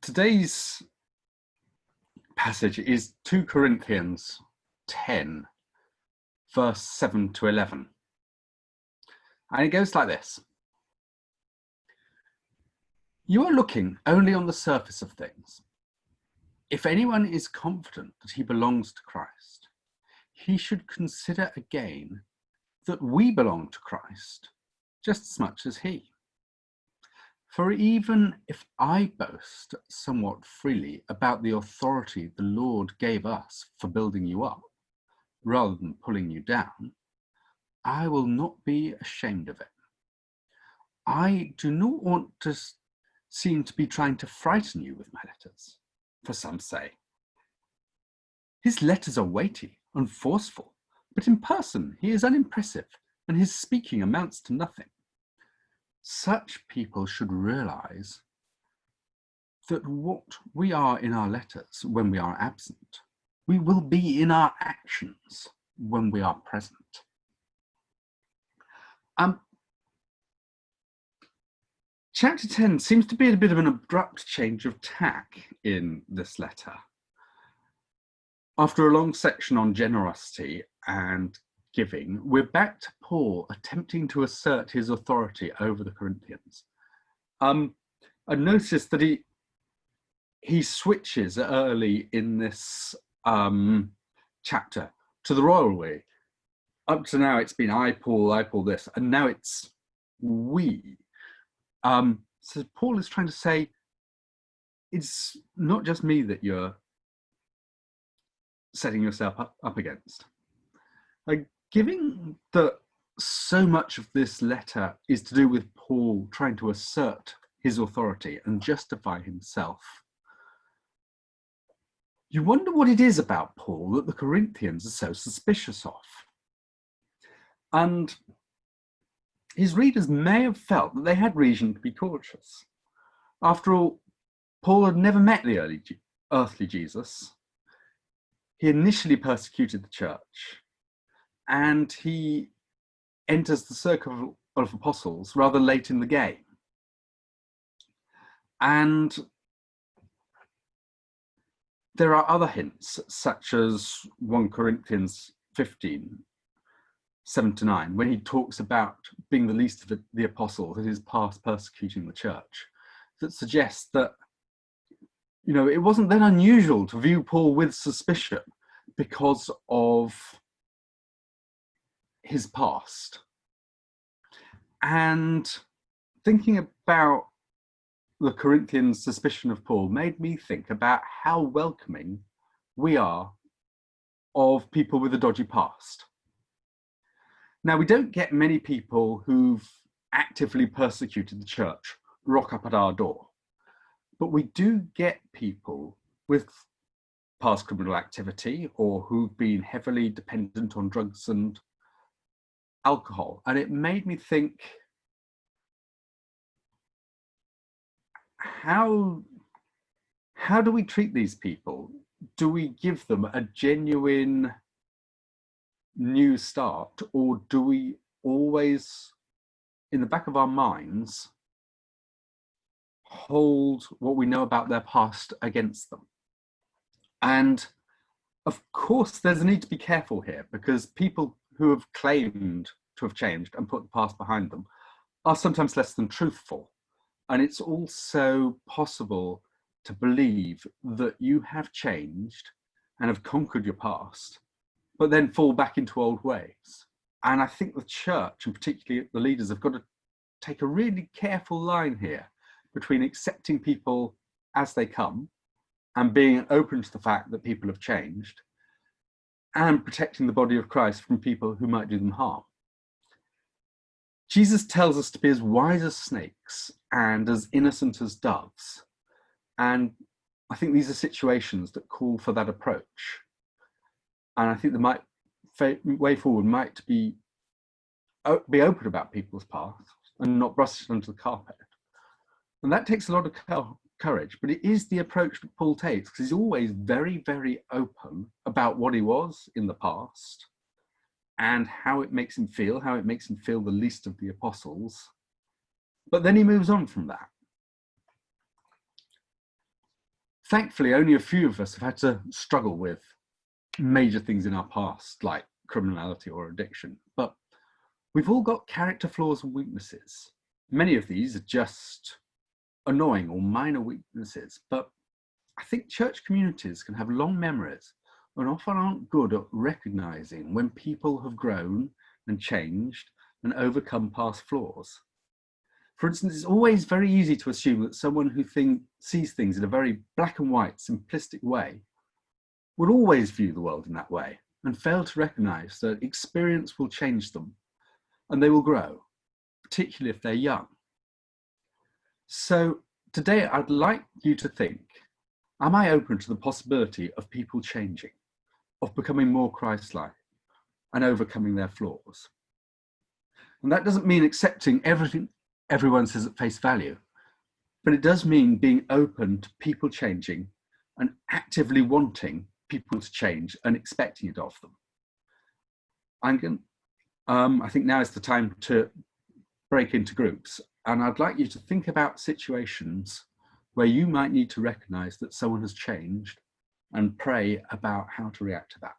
Today's passage is 2 Corinthians 10, verse 7 to 11. And it goes like this. You are looking only on the surface of things. If anyone is confident that he belongs to Christ, he should consider again that we belong to Christ just as much as he. For even if I boast somewhat freely about the authority the Lord gave us for building you up, rather than pulling you down, I will not be ashamed of it. I do not want to seem to be trying to frighten you with my letters, for some say, his letters are weighty and forceful, but in person he is unimpressive, and his speaking amounts to nothing. Such people should realize that what we are in our letters when we are absent, we will be in our actions when we are present. Chapter 10 seems to be a bit of an abrupt change of tack in this letter. After a long section on generosity and giving, we're back to Paul attempting to assert his authority over the Corinthians. I noticed that he switches early in this chapter to the royal way. Up to now, it's been I, Paul this, and now it's we. So Paul is trying to say, it's not just me that you're setting yourself up against. Given that so much of this letter is to do with Paul trying to assert his authority and justify himself, you wonder what it is about Paul that the Corinthians are so suspicious of. And his readers may have felt that they had reason to be cautious. After all, Paul had never met the earthly Jesus. He initially persecuted the church, and he enters the circle of apostles rather late in the game. And there are other hints, such as 1 Corinthians 15, 7-9, when he talks about being the least of the apostles in his past persecuting the church, that suggests that, it wasn't then unusual to view Paul with suspicion because of his past. And thinking about the Corinthians' suspicion of Paul made me think about how welcoming we are of people with a dodgy past. Now, we don't get many people who've actively persecuted the church rock up at our door, but we do get people with past criminal activity or who've been heavily dependent on drugs and alcohol. And it made me think, how do we treat these people? Do we give them a genuine new start, or do we always, in the back of our minds, hold what we know about their past against them? And of course, there's a need to be careful here, because people who have claimed to have changed and put the past behind them are sometimes less than truthful. And it's also possible to believe that you have changed and have conquered your past, but then fall back into old ways. And I think the church, and particularly the leaders, have got to take a really careful line here between accepting people as they come and being open to the fact that people have changed, and protecting the body of Christ from people who might do them harm. Jesus tells us to be as wise as snakes and as innocent as doves. And I think these are situations that call for that approach. And I think the way forward might be open about people's past and not brush it under the carpet. And that takes a lot of courage, but it is the approach that Paul takes, because he's always very, very open about what he was in the past and how it makes him feel the least of the apostles. But then he moves on from that. Thankfully, only a few of us have had to struggle with major things in our past, like criminality or addiction. But we've all got character flaws and weaknesses. Many of these are just annoying or minor weaknesses, but I think church communities can have long memories and often aren't good at recognizing when people have grown and changed and overcome past flaws. For instance, it's always very easy to assume that someone who sees things in a very black and white, simplistic way will always view the world in that way and fail to recognize that experience will change them and they will grow, particularly if they're young. So today I'd like you to think, am I open to the possibility of people changing, of becoming more Christ-like and overcoming their flaws? And that doesn't mean accepting everything everyone says at face value, but it does mean being open to people changing and actively wanting people to change and expecting it of them. I think now is the time to break into groups, and I'd like you to think about situations where you might need to recognize that someone has changed and pray about how to react to that.